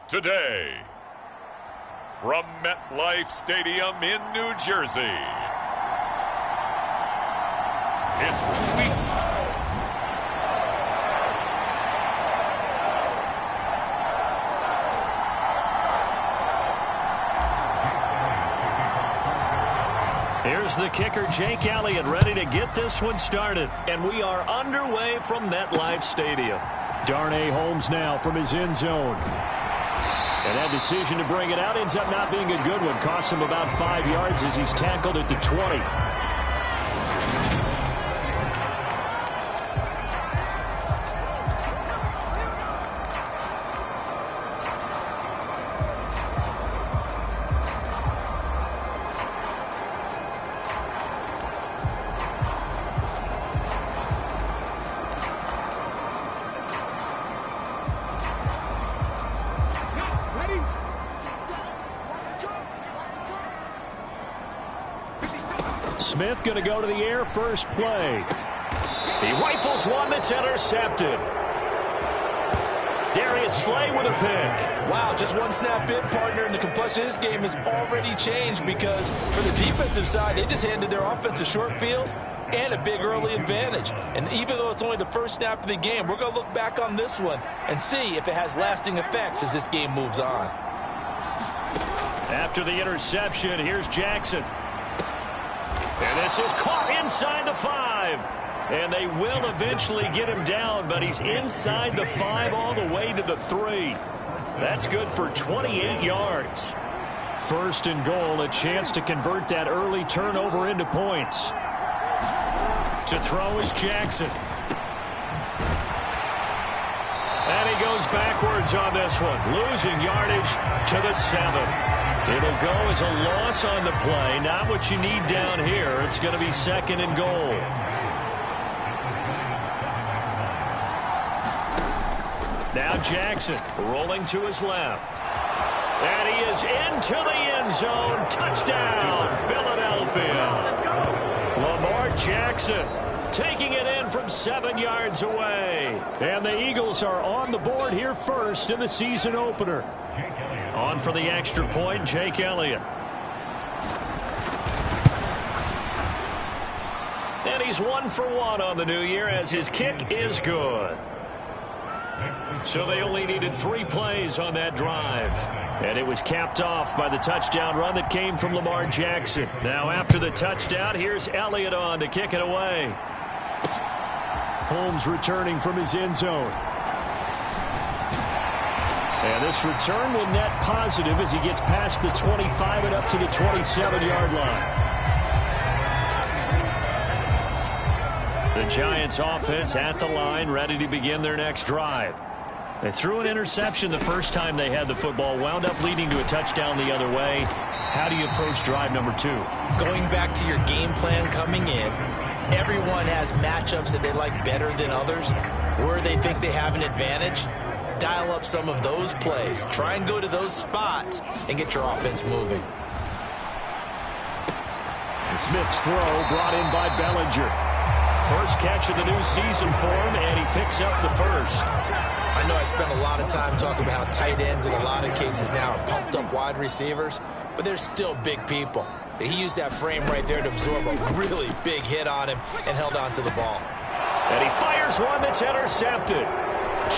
Today, from MetLife Stadium in New Jersey, it's week. Here's the kicker, Jake Elliott, ready to get this one started. And we are underway from MetLife Stadium. Darnay Holmes now from his end zone. And that decision to bring it out ends up not being a good one. Costs him about 5 yards as he's tackled at the 20. Smith going to go to the air first play. He rifles one that's intercepted. Darius Slay with a pick. Wow, just one snap in, partner, and the complexion of this game has already changed because for the defensive side, they just handed their offense a short field and a big early advantage. And even though it's only the first snap of the game, we're going to look back on this one and see if it has lasting effects as this game moves on. After the interception, here's Jackson. And this is caught inside the 5. And they will eventually get him down, but he's inside the 5 all the way to the 3. That's good for 28 yards. First and goal, a chance to convert that early turnover into points. To throw is Jackson. And he goes backwards on this one, losing yardage to the 7. It'll go as a loss on the play. Not what you need down here. It's going to be second and goal. Now Jackson rolling to his left. And he is into the end zone. Touchdown, Philadelphia. Lamar Jackson taking it in from 7 yards away. And the Eagles are on the board here first in the season opener. On for the extra point, Jake Elliott. And he's 1 for 1 on the new year as his kick is good. So they only needed 3 plays on that drive. And it was capped off by the touchdown run that came from Lamar Jackson. Now after the touchdown, here's Elliott on to kick it away. Holmes returning from his end zone. And this return will net positive as he gets past the 25 and up to the 27-yard line. The Giants offense at the line, ready to begin their next drive. They threw an interception the first time they had the football, wound up leading to a touchdown the other way. How do you approach drive number 2? Going back to your game plan coming in, everyone has matchups that they like better than others, where they think they have an advantage. Dial up some of those plays. Try and go to those spots and get your offense moving. Smith's throw brought in by Bellinger. First catch of the new season for him, and he picks up the first. I know I spent a lot of time talking about how tight ends in a lot of cases now are pumped up wide receivers, but they're still big people. He used that frame right there to absorb a really big hit on him and held on to the ball. And he fires one that's intercepted.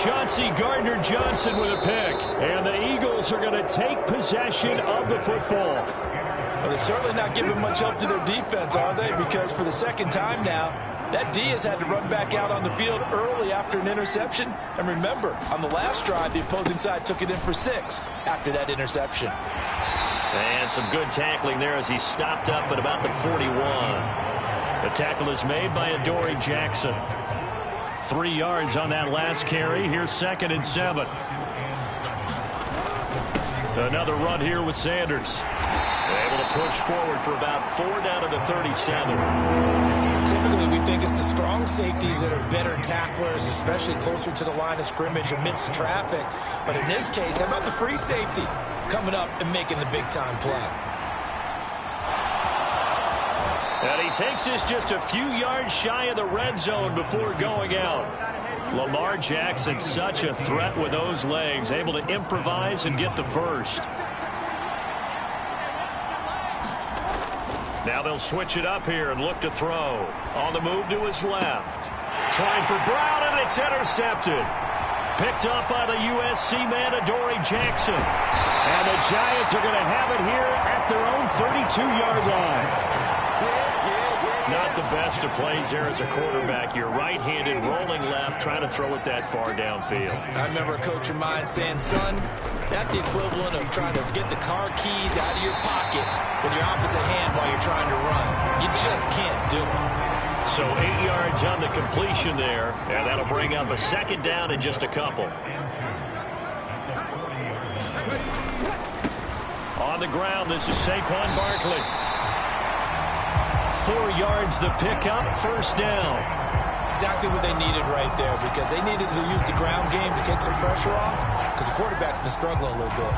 Chauncey Gardner-Johnson with a pick. And the Eagles are going to take possession of the football. Well, they're certainly not giving much help to their defense, are they? Because for the second time now, that D has had to run back out on the field early after an interception. And remember, on the last drive, the opposing side took it in for 6 after that interception. And some good tackling there as he stopped up at about the 41. The tackle is made by Adoree Jackson. 3 yards on that last carry. Here's 2nd and 7. Another run here with Sanders. Able to push forward for about 4 down to the 37. Typically, we think it's the strong safeties that are better tacklers, especially closer to the line of scrimmage amidst traffic. But in this case, how about the free safety coming up and making the big-time play? And he takes this just a few yards shy of the red zone before going out. Lamar Jackson, such a threat with those legs, able to improvise and get the first. Now they'll switch it up here and look to throw. On the move to his left. Trying for Brown, and it's intercepted. Picked up by the USC man, Adoree Jackson. And the Giants are going to have it here at their own 32-yard line. Not the best of plays there as a quarterback. You're right-handed, rolling left, trying to throw it that far downfield. I remember a coach of mine saying, son, that's the equivalent of trying to get the car keys out of your pocket with your opposite hand while you're trying to run. You just can't do it. So 8 yards on the completion there, and that'll bring up a second down in just a couple. On the ground, this is Saquon Barkley. 4 yards the pickup, first down. Exactly what they needed right there, because they needed to use the ground game to take some pressure off, because the quarterback's been struggling a little bit.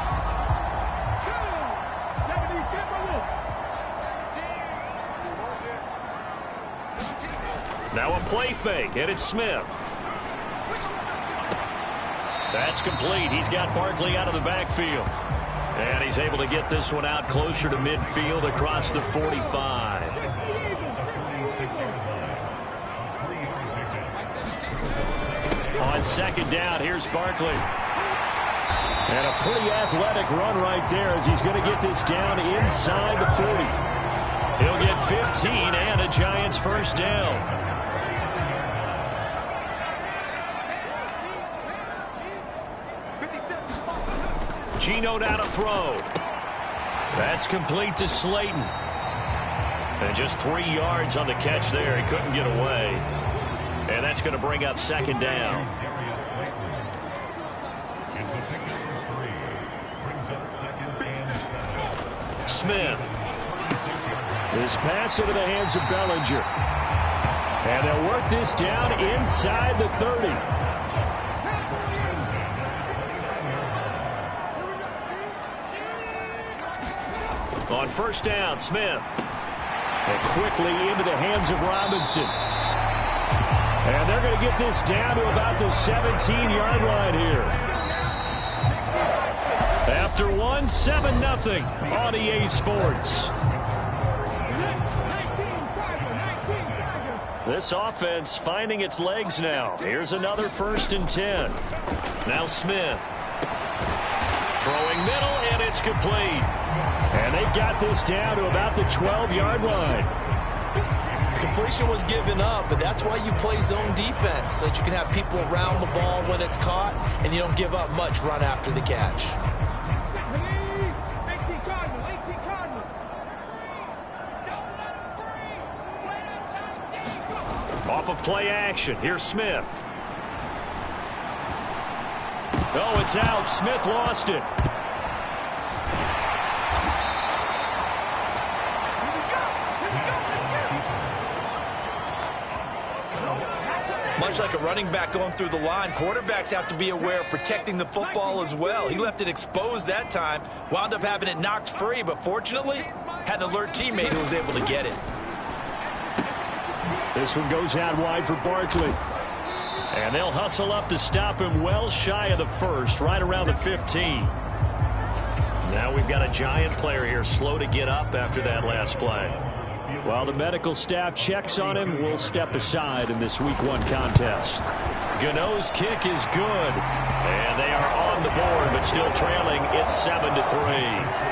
Now a play fake, and it's Smith. That's complete. He's got Barkley out of the backfield. And he's able to get this one out closer to midfield across the 45. On second down, here's Barkley. And a pretty athletic run right there as he's going to get this down inside the 40. He'll get 15 and a Giants first down. Geno down to throw. That's complete to Slayton. And just 3 yards on the catch there. He couldn't get away. And that's going to bring up second down. Smith. This pass into the hands of Bellinger. And they'll work this down inside the 30. On first down, Smith. And quickly into the hands of Robinson. And they're going to get this down to about the 17-yard line here. After one, 7-0 on EA Sports. This offense finding its legs now. Here's another 1st and 10. Now Smith. Throwing middle, and it's complete. And they've got this down to about the 12-yard line. Completion was given up, but that's why you play zone defense, so that you can have people around the ball when it's caught, and you don't give up much run after the catch. Off of play action, here's Smith. Oh, it's out. Smith lost it. Much like a running back going through the line, quarterbacks have to be aware of protecting the football as well. He left it exposed that time, wound up having it knocked free, but fortunately, had an alert teammate who was able to get it. This one goes out wide for Barkley. And they'll hustle up to stop him well shy of the first, right around the 15. Now we've got a Giant player here slow to get up after that last play. While the medical staff checks on him, we'll step aside in this Week 1 contest. Gano's kick is good. And they are on the board, but still trailing. It's 7-3.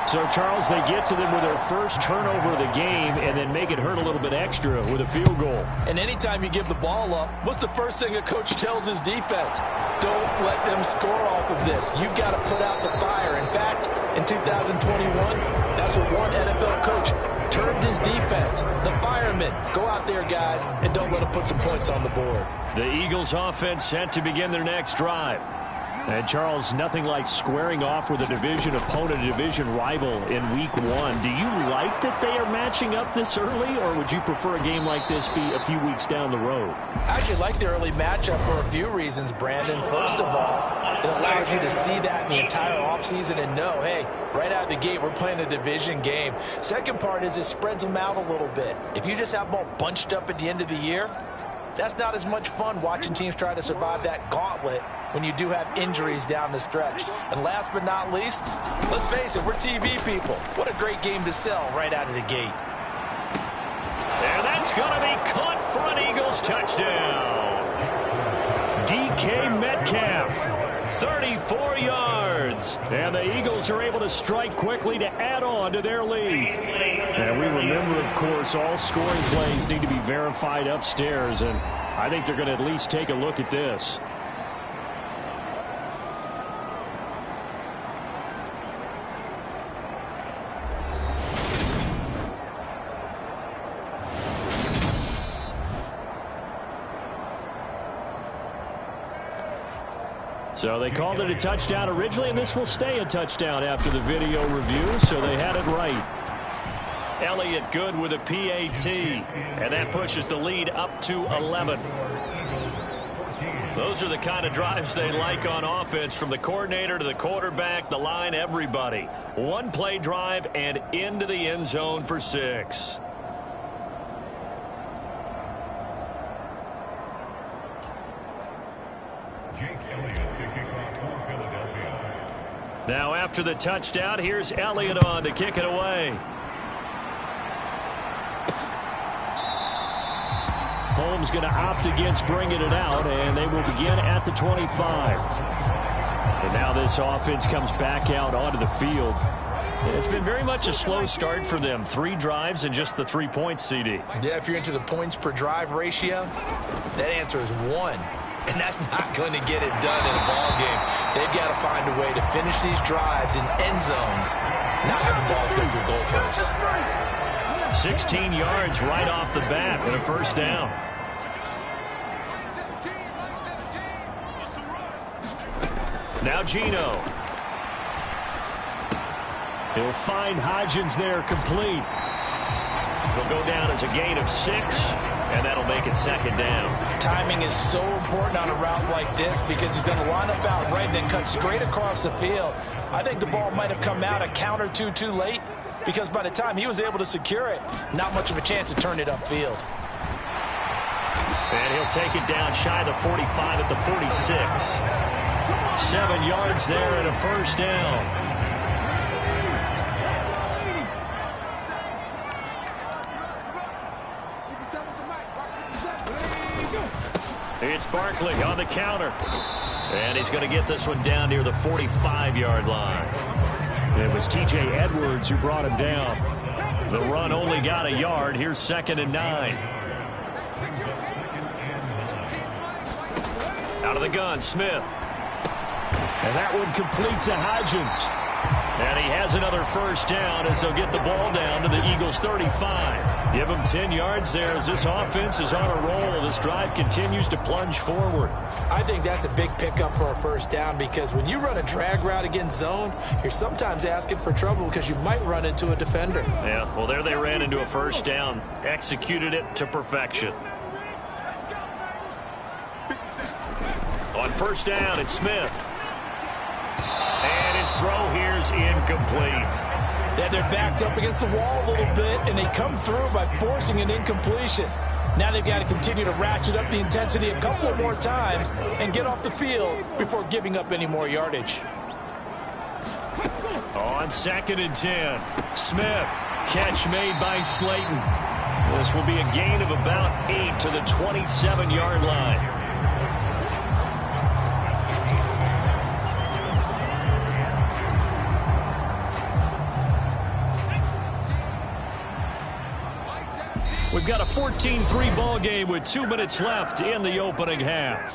So, Charles, they get to them with their first turnover of the game and then make it hurt a little bit extra with a field goal. And anytime you give the ball up, what's the first thing a coach tells his defense? Don't let them score off of this. You've got to put out the fire. In fact, in 2021, that's what one NFL coach termed his defense. The firemen. Go out there, guys, and don't let them put some points on the board. The Eagles offense set to begin their next drive. And, Charles, nothing like squaring off with a division opponent, a division rival in Week 1. Do you like that they are matching up this early, or would you prefer a game like this be a few weeks down the road? I actually like the early matchup for a few reasons, Brandon. First of all, It allows you to see that in the entire offseason and know, hey, right out of the gate, we're playing a division game. Second part is it spreads them out a little bit. If you just have them all bunched up at the end of the year, that's not as much fun watching teams try to survive that gauntlet when you do have injuries down the stretch. And last but not least, let's face it, we're TV people. What a great game to sell right out of the gate. And that's going to be caught for an Eagles touchdown. DK Metcalf, 34 yards. And the Eagles are able to strike quickly to add on to their lead. And we remember, of course, all scoring plays need to be verified upstairs. And I think they're going to at least take a look at this. So they called it a touchdown originally, and this will stay a touchdown after the video review, so they had it right. Elliott good with a PAT, and that pushes the lead up to 11. Those are the kind of drives they like on offense, from the coordinator to the quarterback, the line, everybody. One-play drive and into the end zone for 6. Now after the touchdown, here's Elliott on to kick it away. Holmes going to opt against bringing it out, and they will begin at the 25. And now this offense comes back out onto the field. It's been very much a slow start for them. 3 drives and just the 3 points, CD. Yeah, if you're into the points per drive ratio, that answer is 1. And that's not going to get it done in a ball game. They've got to find a way to finish these drives in end zones, not have the balls go through goalposts. 16 yards right off the bat and a first down. Now Gino. He'll find Hodgins there complete. He'll go down as a gain of 6. And that'll make it second down. Timing is so important on a route like this because he's going to line up out right, then cut straight across the field. I think the ball might have come out a count or two too late because by the time he was able to secure it, not much of a chance to turn it upfield. And he'll take it down shy of the 45 at the 46. 7 yards there and a first down. It's Barkley on the counter. And he's going to get this one down near the 45-yard line. It was T.J. Edwards who brought him down. The run only got a yard. Here's 2nd and 9. Out of the gun, Smith. And that one complete to Hodgins. And he has another first down as they'll get the ball down to the Eagles' 35. Give them 10 yards there as this offense is on a roll. This drive continues to plunge forward. I think that's a big pickup for a first down because when you run a drag route against zone, you're sometimes asking for trouble because you might run into a defender. Yeah, well, there they ran into a first down. Executed it to perfection. On first down, it's Smith. And his throw here's incomplete. Yeah, their back's up against the wall a little bit, and they come through by forcing an incompletion. Now they've got to continue to ratchet up the intensity a couple more times and get off the field before giving up any more yardage. On 2nd and 10, Smith, catch made by Slayton. This will be a gain of about 8 to the 27-yard line. We've got a 14-3 ball game with 2 minutes left in the opening half.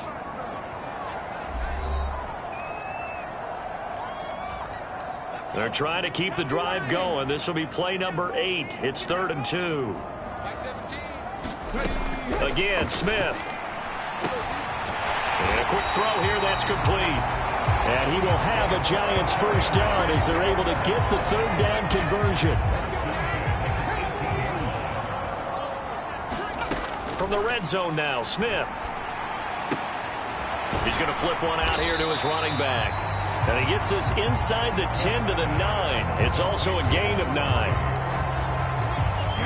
They're trying to keep the drive going. This will be play number 8. It's 3rd and 2. Again, Smith. And a quick throw here that's complete. And he will have a Giants first down as they're able to get the 3rd down conversion. From the red zone now, Smith. He's He's going to flip one out here to his running back. And he gets this inside the 10 to the 9. It's also a gain of 9.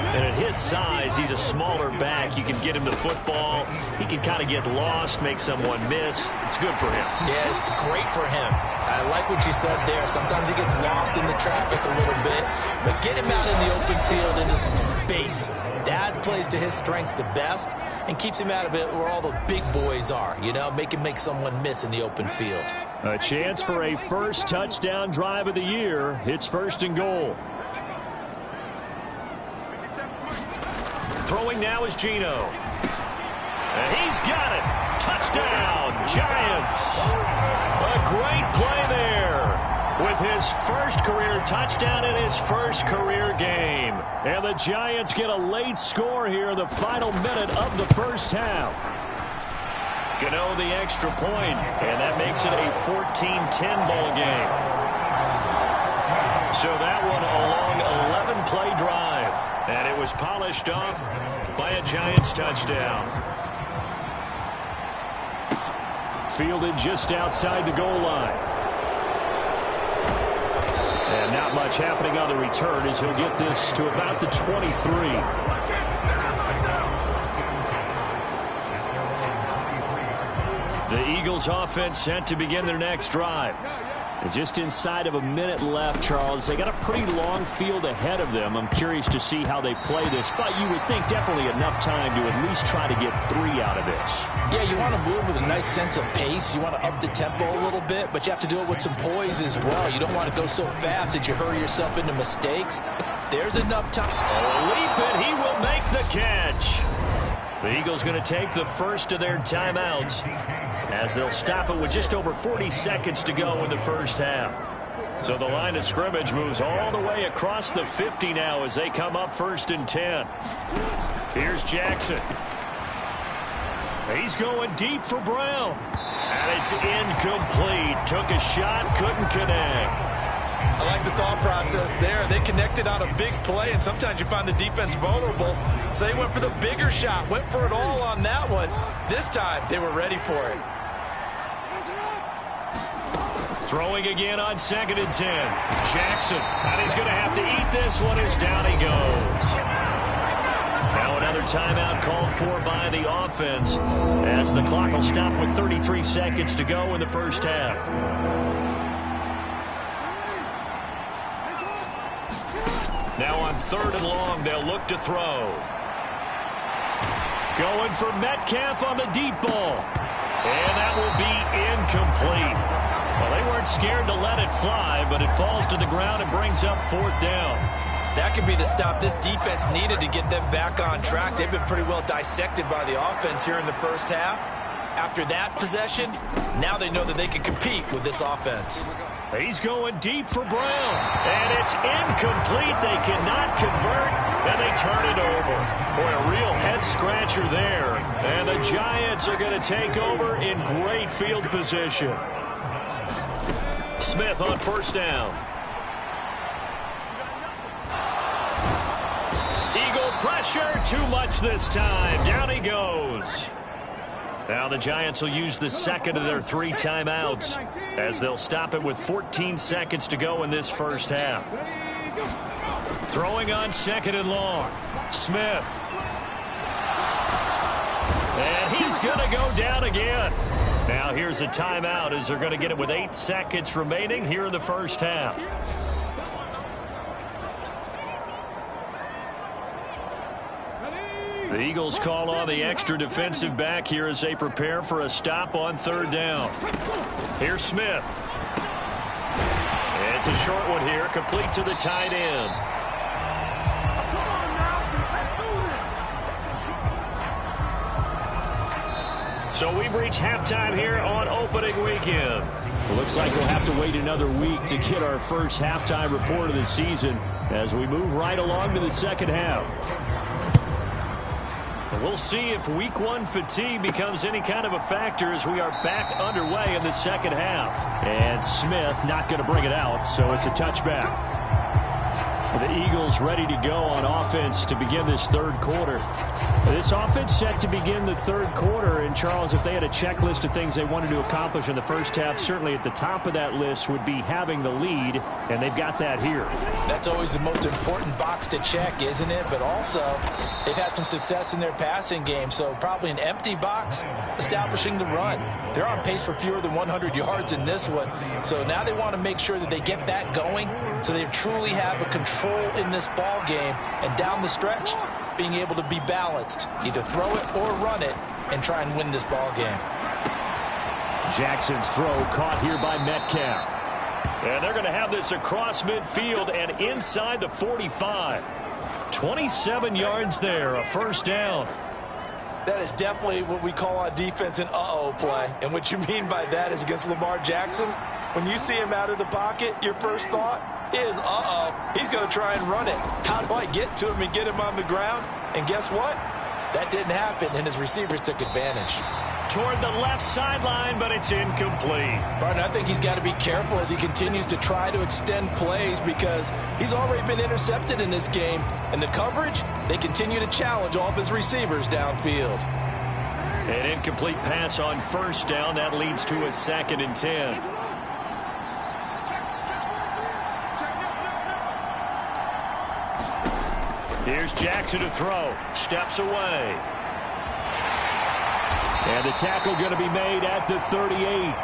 And at his size, he's a smaller back. You can get him the football. He can kind of get lost, make someone miss. It's good for him. Yeah, it's great for him. I like what you said there. Sometimes he gets lost in the traffic a little bit. But get him out in the open field into some space. Dad plays to his strengths the best and keeps him out of it where all the big boys are. You know, make someone miss in the open field. A chance for a first touchdown drive of the year. It's 1st and goal. Throwing now is Geno. And he's got it. Touchdown, Giants. A great play there with his first career touchdown in his first career game. And the Giants get a late score here in the final minute of the first half. Geno the extra point, and that makes it a 14-10 ball game. So that one a long 11-play drive. And it was polished off by a Giants touchdown. Fielded just outside the goal line. And not much happening on the return as he'll get this to about the 23. The Eagles offense set to begin their next drive. And just inside of a minute left, Charles. They got a pretty long field ahead of them. I'm curious to see how they play this, but you would think definitely enough time to at least try to get 3 out of this. Yeah, you want to move with a nice sense of pace. You want to up the tempo a little bit, but you have to do it with some poise as well. You don't want to go so fast that you hurry yourself into mistakes. There's enough time. Leap it, he will make the catch. The Eagles going to take the first of their timeouts as they'll stop it with just over 40 seconds to go in the first half. So the line of scrimmage moves all the way across the 50 now as they come up 1st and 10. Here's Jackson. He's going deep for Brown. And it's incomplete. Took a shot, couldn't connect. I like the thought process there. They connected on a big play, and sometimes you find the defense vulnerable. So they went for the bigger shot, went for it all on that one. This time, they were ready for it. Throwing again on 2nd and 10. Jackson, and he's going to have to eat this one as down he goes. Now another timeout called for by the offense as the clock will stop with 33 seconds to go in the first half. Now on 3rd and long, they'll look to throw. Going for Metcalf on the deep ball. And that will be incomplete. Well, they weren't scared to let it fly, but it falls to the ground and brings up 4th down. That could be the stop this defense needed to get them back on track. They've been pretty well dissected by the offense here in the first half. After that possession, now they know that they can compete with this offense. He's going deep for Brown, and it's incomplete. They cannot convert, and they turn it over. Boy, a real head-scratcher there, and the Giants are going to take over in great field position. Smith on 1st down. Eagle pressure, too much this time. Down he goes. Now the Giants will use the 2nd of their 3 timeouts as they'll stop it with 14 seconds to go in this first half. Throwing on 2nd and long. Smith. And he's going to go down again. Now here's a timeout as they're going to get it with 8 seconds remaining here in the first half. The Eagles call on the extra defensive back here as they prepare for a stop on 3rd down. Here's Smith. It's a short one here, complete to the tight end. So we've reached halftime here on opening weekend. It looks like we'll have to wait another week to get our first halftime report of the season as we move right along to the second half. We'll see if week 1 fatigue becomes any kind of a factor as we are back underway in the second half. And Smith not going to bring it out, so it's a touchback. The Eagles ready to go on offense to begin this third quarter. This offense set to begin the third quarter. And, Charles, if they had a checklist of things they wanted to accomplish in the first half, certainly at the top of that list would be having the lead, and they've got that here. That's always the most important box to check, isn't it? But also, they've had some success in their passing game, so probably an empty box establishing the run. They're on pace for fewer than 100 yards in this one, so now they want to make sure that they get that going so they truly have a control in this ball game, and down the stretch, being able to be balanced, either throw it or run it, and try and win this ball game. Jackson's throw caught here by Metcalf. And they're going to have this across midfield and inside the 45. 27 yards there, a first down. That is definitely what we call on defense an uh-oh play. And what you mean by that is against Lamar Jackson, when you see him out of the pocket, your first thought is, uh-oh, he's going to try and run it. How do I get to him and get him on the ground? And guess what? That didn't happen, and his receivers took advantage. Toward the left sideline, but it's incomplete. Partner, I think he's got to be careful as he continues to try to extend plays because he's already been intercepted in this game. And the coverage, they continue to challenge all of his receivers downfield. An incomplete pass on first down. That leads to a 2nd and 10. Here's Jackson to throw. Steps away. And the tackle going to be made at the 38.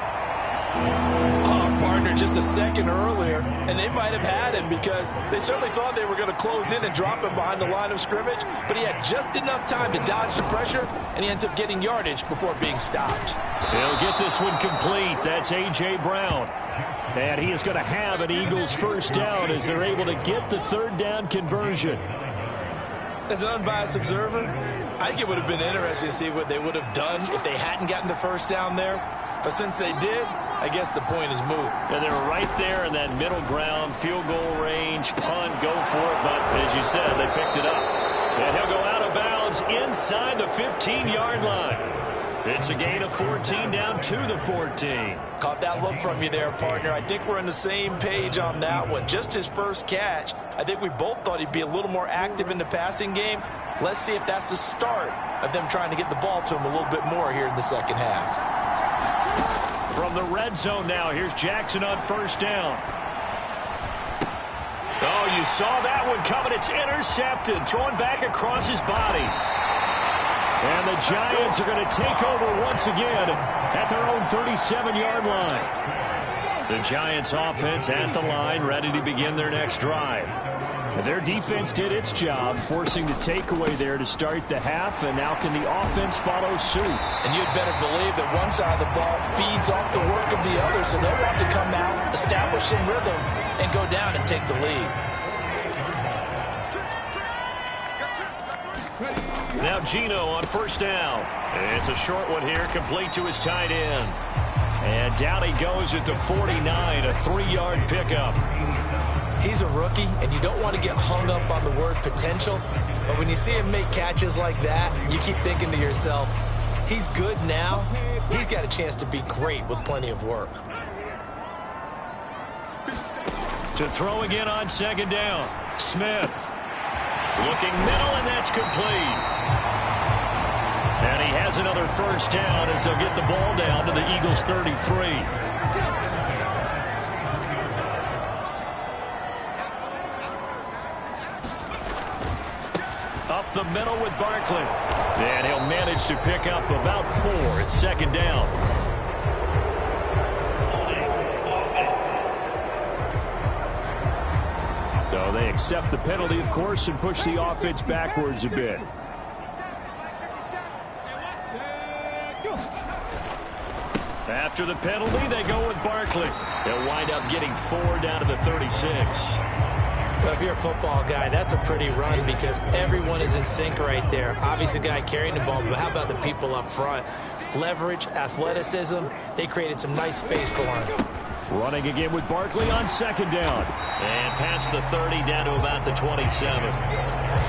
Oh, partner, just a second earlier, and they might have had him because they certainly thought they were going to close in and drop him behind the line of scrimmage, but he had just enough time to dodge the pressure, and he ends up getting yardage before being stopped. He'll get this one complete. That's A.J. Brown. And he is going to have an Eagles first down as they're able to get the third down conversion. As an unbiased observer, I think it would have been interesting to see what they would have done if they hadn't gotten the first down there. But since they did, I guess the point is moot. And they were right there in that middle ground, field goal range, punt, go for it. But as you said, they picked it up. And he'll go out of bounds inside the 15-yard line. It's a gain of 14 down to the 14. Caught that look from you there, partner. I think we're on the same page on that one. Just his first catch. I think we both thought he'd be a little more active in the passing game. Let's see if that's the start of them trying to get the ball to him a little bit more here in the second half. From the red zone now, here's Jackson on first down. Oh, you saw that one coming. It's intercepted. Thrown back across his body. And the Giants are going to take over once again at their own 37-yard line. The Giants offense at the line, ready to begin their next drive. Their defense did its job, forcing the takeaway there to start the half, and now can the offense follow suit? And you'd better believe that one side of the ball feeds off the work of the other, so they'll want to come out, establish some rhythm, and go down and take the lead. Now Gino on first down. It's a short one here, complete to his tight end. And down he goes at the 49, a 3-yard pickup. He's a rookie, and you don't want to get hung up on the word potential. But when you see him make catches like that, you keep thinking to yourself, he's good now. He's got a chance to be great with plenty of work. To throw again on second down. Smith. Looking middle, and that's complete. And he has another first down as they'll get the ball down to the Eagles' 33. Up the middle with Barkley. And he'll manage to pick up about 4. It's second down. So they accept the penalty, of course, and push the offense backwards a bit. After the penalty, they go with Barkley. They'll wind up getting 4 down to the 36. Well, if you're a football guy, that's a pretty run because everyone is in sync right there. Obviously, the guy carrying the ball, but how about the people up front? Leverage, athleticism, they created some nice space for him. Running again with Barkley on second down. And past the 30 down to about the 27.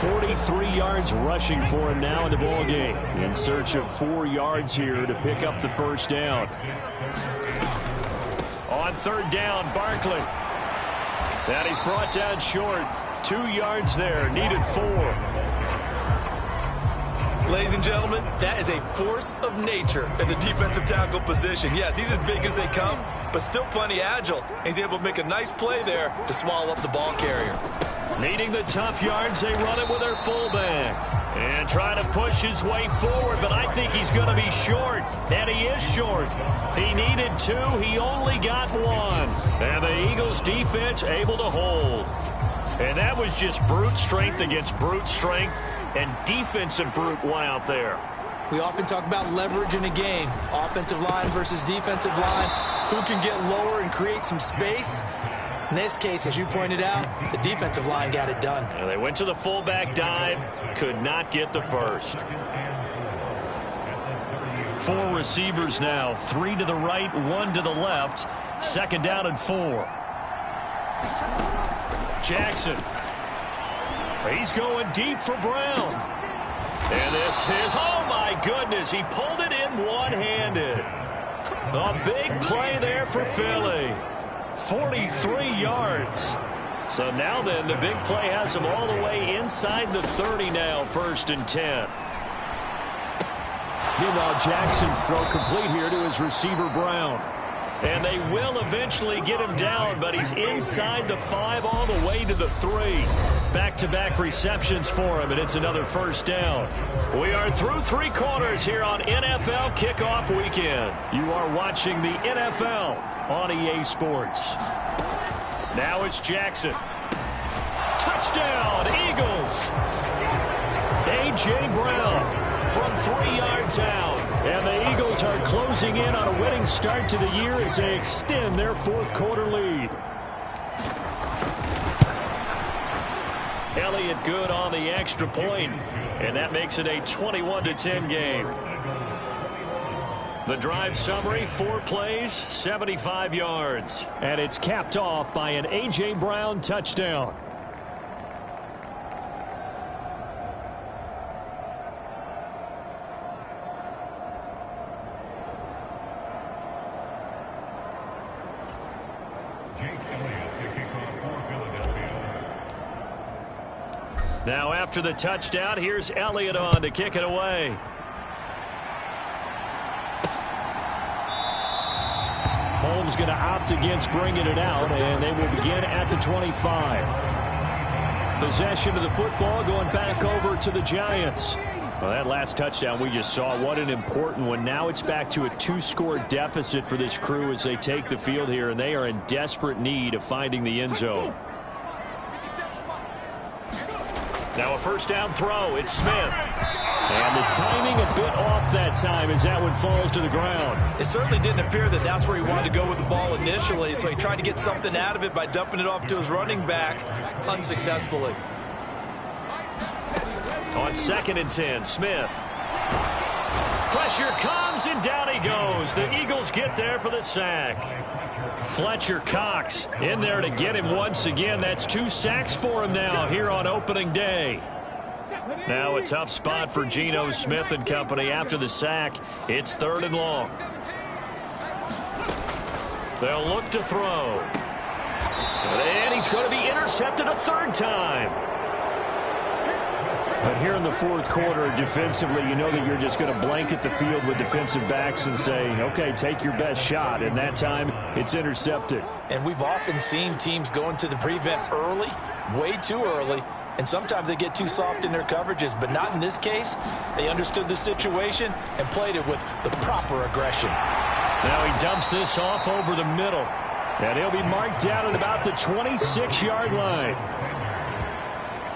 43 yards rushing for him now in the ball game. In search of 4 yards here to pick up the first down. On third down, Barkley. And he's brought down short. 2 yards there, needed 4. Ladies and gentlemen, that is a force of nature at the defensive tackle position. Yes, he's as big as they come, but still plenty agile. He's able to make a nice play there to swallow up the ball carrier. Needing the tough yards, they run it with their fullback. And trying to push his way forward, but I think he's going to be short. And he is short. He needed 2. He only got 1. And the Eagles defense able to hold. And that was just brute strength against brute strength. And defensive brute one out there. We often talk about leverage in a game. Offensive line versus defensive line. Who can get lower and create some space? In this case, as you pointed out, the defensive line got it done. And they went to the fullback dive. Could not get the first. 4 receivers now. 3 to the right, 1 to the left. 2nd down and 4. Jackson. He's going deep for Brown. And this is, oh my goodness, he pulled it in one-handed. A big play there for Philly. 43 yards. So now then, the big play has him all the way inside the 30 now, 1st and 10. Meanwhile, Jackson's throw complete here to his receiver, Brown. And they will eventually get him down, but he's inside the 5 all the way to the 3. Back-to-back receptions for him, and it's another 1st down. We are through 3 quarters here on NFL Kickoff Weekend. You are watching the NFL on EA Sports. Now it's Jackson. Touchdown, Eagles! A.J. Brown from 3 yards out. And the Eagles are closing in on a winning start to the year as they extend their 4th quarter lead. Elliott good on the extra point, and that makes it a 21-10 game. The drive summary, 4 plays, 75 yards. And it's capped off by an A.J. Brown touchdown. Now after the touchdown, here's Elliott on to kick it away. Holmes going to opt against bringing it out, and they will begin at the 25. Possession of the football going back over to the Giants. Well, that last touchdown we just saw, what an important one. Now it's back to a 2-score deficit for this crew as they take the field here, and they are in desperate need of finding the end zone. Now a 1st down throw. It's Smith. And the timing a bit off that time as that one falls to the ground. It certainly didn't appear that that's where he wanted to go with the ball initially, so he tried to get something out of it by dumping it off to his running back unsuccessfully. On 2nd and 10, Smith. Pressure comes, and down he goes. The Eagles get there for the sack. Fletcher Cox in there to get him once again. That's 2 sacks for him now here on opening day. Now a tough spot for Geno Smith and company after the sack. It's 3rd and long. They'll look to throw. And he's going to be intercepted a 3rd time. But here in the 4th quarter, defensively, you know that you're just going to blanket the field with defensive backs and say, okay, take your best shot. And that time, it's intercepted. And we've often seen teams go into the prevent early, way too early, and sometimes they get too soft in their coverages. But not in this case. They understood the situation and played it with the proper aggression. Now he dumps this off over the middle. And he'll be marked down at about the 26-yard line.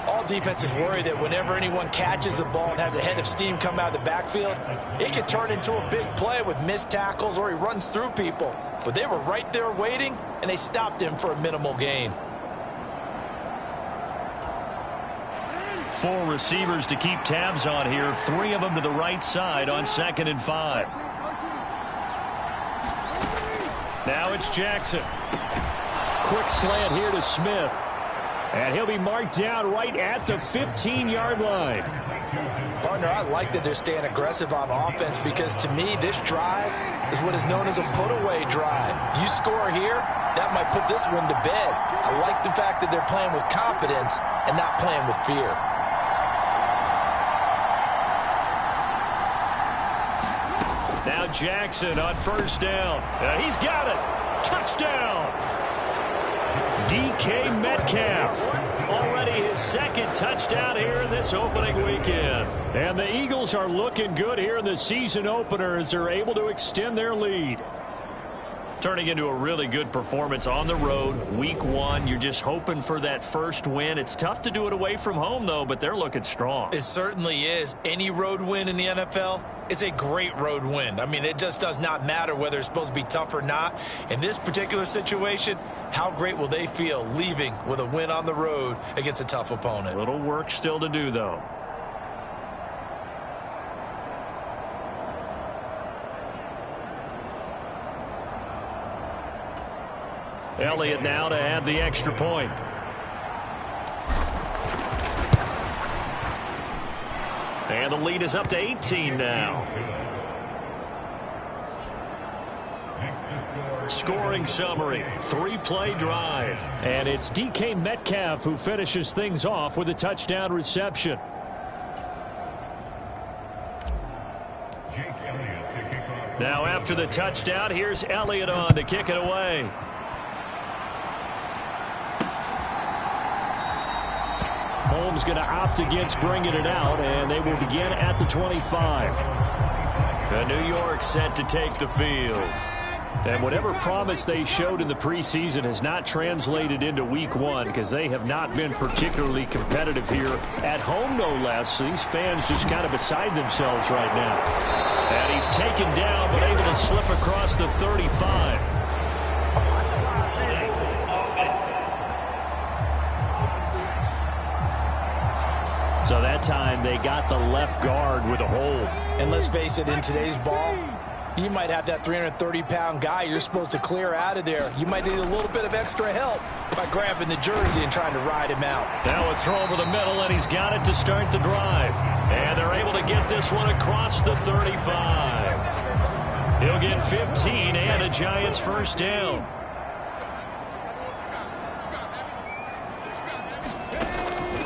All defenses worry that whenever anyone catches the ball and has a head of steam come out of the backfield, it can turn into a big play with missed tackles or he runs through people. But they were right there waiting, and they stopped him for a minimal gain. 4 receivers to keep tabs on here. 3 of them to the right side on 2nd and 5. Now it's Jackson. Quick slant here to Smith. And he'll be marked down right at the 15-yard line. Partner, I like that they're staying aggressive on offense because to me, this drive is what is known as a put-away drive. You score here, that might put this one to bed. I like the fact that they're playing with confidence and not playing with fear. Now Jackson on first down. He's got it. Touchdown. DK Metcalf. Already his second touchdown here in this opening weekend. And the Eagles are looking good here in the season opener as they're able to extend their lead. Turning into a really good performance on the road, week one. You're just hoping for that first win. It's tough to do it away from home, though, but they're looking strong. It certainly is. Any road win in the NFL is a great road win. I mean, it just does not matter whether it's supposed to be tough or not. In this particular situation, how great will they feel leaving with a win on the road against a tough opponent? A little work still to do, though. Elliott now to add the extra point. And the lead is up to 18 now. Scoring summary, 3-play drive. And it's DK Metcalf who finishes things off with a touchdown reception. Now after the touchdown, here's Elliott on to kick it away. Holmes going to opt against bringing it out, and they will begin at the 25. The New York set to take the field. And whatever promise they showed in the preseason has not translated into week one because they have not been particularly competitive here at home, no less. These fans just kind of beside themselves right now. And he's taken down but able to slip across the 35. So that time they got the left guard with a hold. And let's face it, in today's ball, you might have that 330-pound guy you're supposed to clear out of there. You might need a little bit of extra help by grabbing the jersey and trying to ride him out. Now a throw over the middle, and he's got it to start the drive. And they're able to get this one across the 35. He'll get 15 and a Giants first down.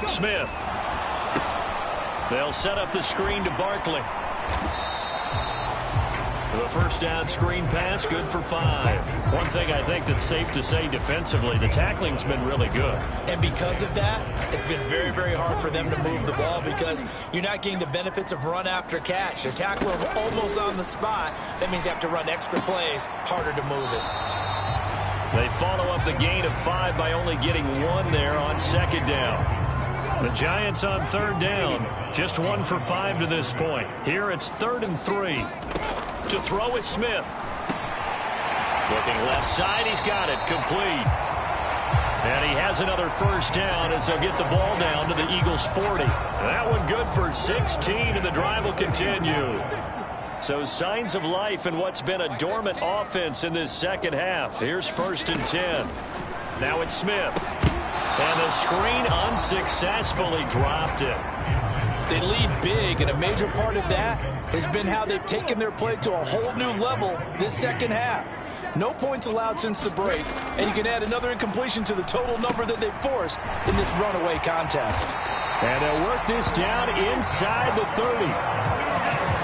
Smith. They'll set up the screen to Barkley. The first down screen pass, good for 5. One thing I think that's safe to say defensively, the tackling's been really good. And because of that, it's been very, very hard for them to move the ball because you're not getting the benefits of run after catch. They're tackling almost on the spot. That means you have to run extra plays, harder to move it. They follow up the gain of 5 by only getting 1 there on second down. The Giants on third down, just 1 for 5 to this point. Here it's 3rd and 3. To throw is Smith. Looking left side, he's got it, complete. And he has another first down as they'll get the ball down to the Eagles' 40. That one good for 16, and the drive will continue. So signs of life in what's been a dormant offense in this second half. Here's 1st and 10. Now it's Smith. And the screen unsuccessfully dropped it. They lead big, and a major part of that has been how they've taken their play to a whole new level this second half. No points allowed since the break, and you can add another incompletion to the total number that they've forced in this runaway contest. And they'll work this down inside the 30.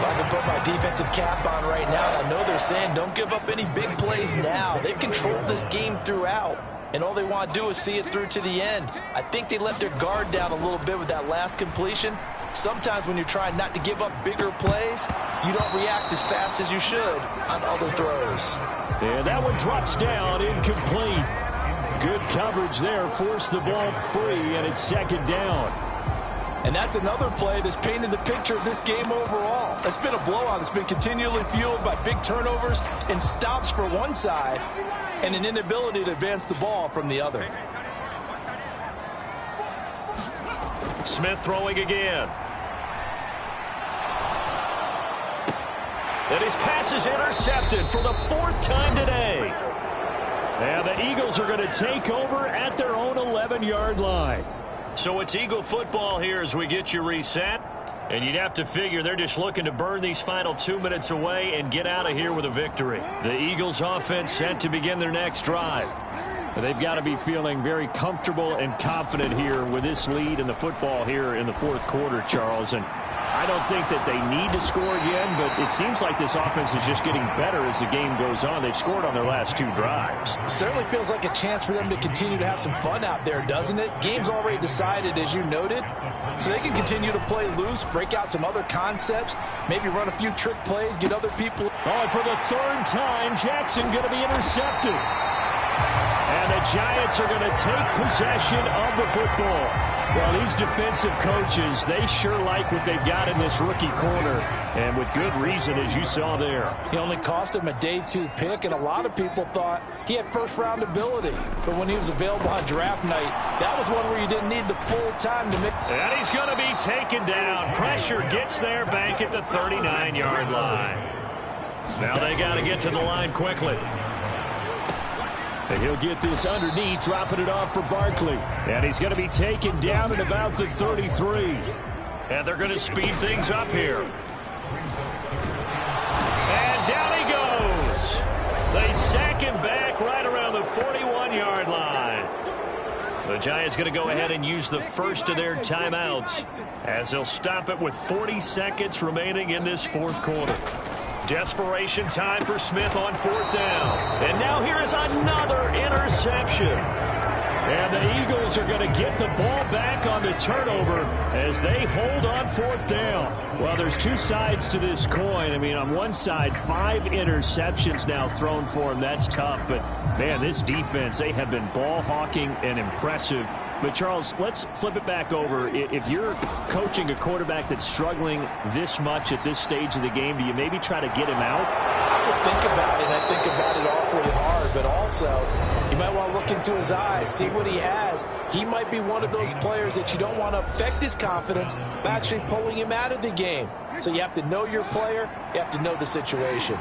I can put my defensive cap on right now. I know they're saying don't give up any big plays now. They've controlled this game throughout, and all they want to do is see it through to the end. I think they let their guard down a little bit with that last completion. Sometimes when you're trying not to give up bigger plays, you don't react as fast as you should on other throws. And that one drops down, incomplete. Good coverage there, forced the ball free, and it's second down. And that's another play that's painted the picture of this game overall. It's been a blowout. It's been continually fueled by big turnovers and stops for one side and an inability to advance the ball from the other. Smith throwing again. And his pass is intercepted for the 4th time today. And the Eagles are going to take over at their own 11-yard line. So it's Eagle football here as we get you reset. And you'd have to figure they're just looking to burn these final 2 minutes away and get out of here with a victory. The Eagles offense set to begin their next drive. They've got to be feeling very comfortable and confident here with this lead in the football here in the fourth quarter, Charles. And I don't think that they need to score again, but it seems like this offense is just getting better as the game goes on. They've scored on their last 2 drives. Certainly feels like a chance for them to continue to have some fun out there, doesn't it? Game's already decided, as you noted, so they can continue to play loose, break out some other concepts, maybe run a few trick plays, get other people. Oh, and for the 3rd time, Jackson going to be intercepted. And the Giants are going to take possession of the football. Well, these defensive coaches, they sure like what they've got in this rookie corner, and with good reason, as you saw there. He only cost him a day 2 pick, and a lot of people thought he had first-round ability. But when he was available on draft night, that was one where you didn't need the full time to make. And he's going to be taken down. Pressure gets there back at the 39-yard line. Now they got to get to the line quickly. And he'll get this underneath, dropping it off for Barkley. And he's going to be taken down at about the 33. And they're going to speed things up here. And down he goes. They sack him back right around the 41-yard line. The Giants going to go ahead and use the first of their timeouts as they'll stop it with 40 seconds remaining in this fourth quarter. Desperation time for Smith on 4th down. And now here is another interception. And the Eagles are going to get the ball back on the turnover as they hold on 4th down. Well, there's 2 sides to this coin. I mean, on one side, 5 interceptions now thrown for him. That's tough. But, man, this defense, they have been ball hawking and impressive. But, Charles, let's flip it back over. If you're coaching a quarterback that's struggling this much at this stage of the game, do you maybe try to get him out? I would think about it. I think about it awfully hard, but also you might want to look into his eyes, see what he has. He might be one of those players that you don't want to affect his confidence by actually pulling him out of the game. So you have to know your player. You have to know the situation.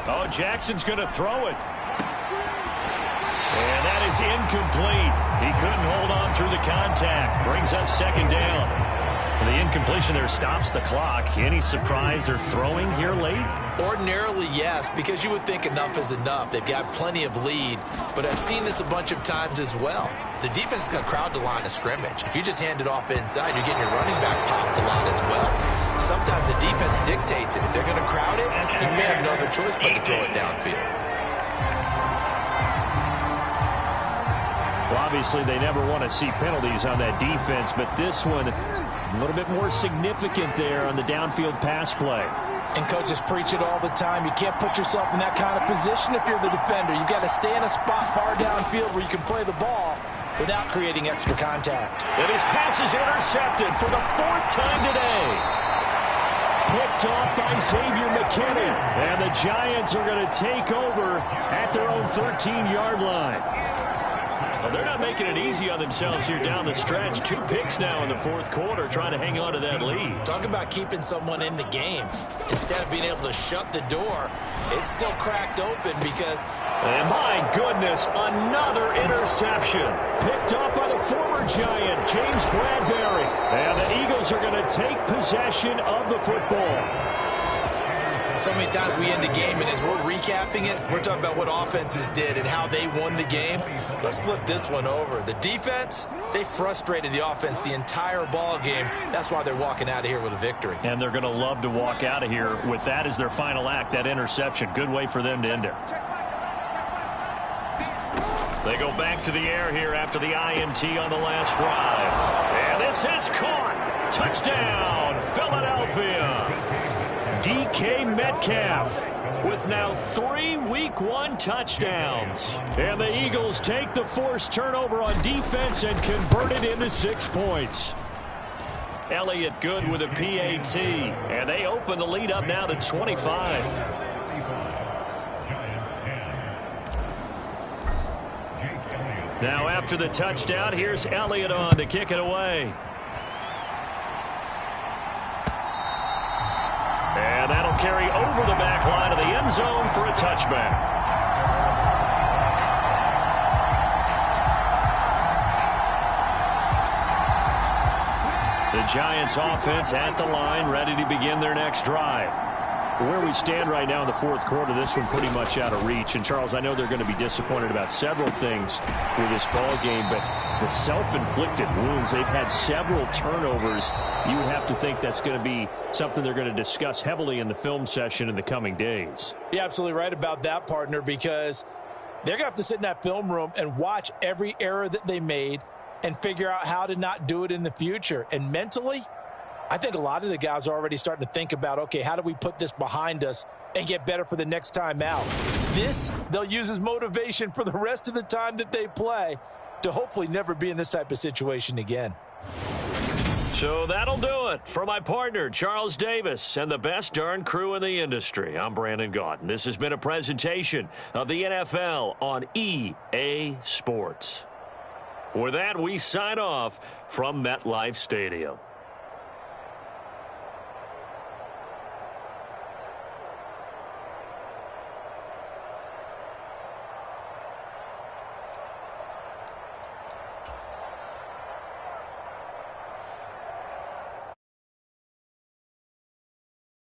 Oh, Jackson's going to throw it. And that is incomplete. He couldn't hold on through the contact. Brings up 2nd down. The incompletion there stops the clock. Any surprise they're throwing here late? Ordinarily, yes, because you would think enough is enough. They've got plenty of lead, but I've seen this a bunch of times as well. The defense is going to crowd the line of scrimmage. If you just hand it off inside, you're getting your running back popped a lot as well. Sometimes the defense dictates it. If they're going to crowd it, you may have no other choice but to throw it downfield. Well, obviously, they never want to see penalties on that defense, but this one, a little bit more significant there on the downfield pass play. And coaches preach it all the time. You can't put yourself in that kind of position if you're the defender. You've got to stay in a spot far downfield where you can play the ball without creating extra contact. And his pass is intercepted for the 4th time today. Picked off by Xavier McKinney. And the Giants are going to take over at their own 13-yard line. Well, they're not making it easy on themselves here down the stretch. 2 picks now in the fourth quarter, trying to hang on to that lead. Talk about keeping someone in the game. Instead of being able to shut the door, it's still cracked open because... And my goodness, another interception. Picked up by the former Giant, James Bradbury. And the Eagles are going to take possession of the football. So many times we end a game, and as we're recapping it, we're talking about what offenses did and how they won the game. Let's flip this one over. The defense, they frustrated the offense the entire ball game. That's why they're walking out of here with a victory. And they're going to love to walk out of here with that as their final act, that interception. Good way for them to end it. They go back to the air here after the INT on the last drive. And this is caught. Touchdown, Philadelphia. DK Metcalf with now 3 Week 1 touchdowns. And the Eagles take the forced turnover on defense and convert it into 6 points. Elliott good with a PAT. And they open the lead up now to 25. Now after the touchdown, here's Elliott on to kick it away. carry over the back line of the end zone for a touchback. The Giants offense at the line, ready to begin their next drive. Where we stand right now in the fourth quarter, this one pretty much out of reach. And, Charles, I know they're going to be disappointed about several things with this ball game, but the self-inflicted wounds, they've had several turnovers. You would have to think that's going to be something they're going to discuss heavily in the film session in the coming days. You're absolutely right about that, partner, because they're going to have to sit in that film room and watch every error that they made and figure out how to not do it in the future. And mentally, I think a lot of the guys are already starting to think about, okay, how do we put this behind us and get better for the next time out? This, they'll use as motivation for the rest of the time that they play to hopefully never be in this type of situation again. So that'll do it for my partner, Charles Davis, and the best darn crew in the industry. I'm Brandon Gaudin. This has been a presentation of the NFL on EA Sports. With that, we sign off from MetLife Stadium.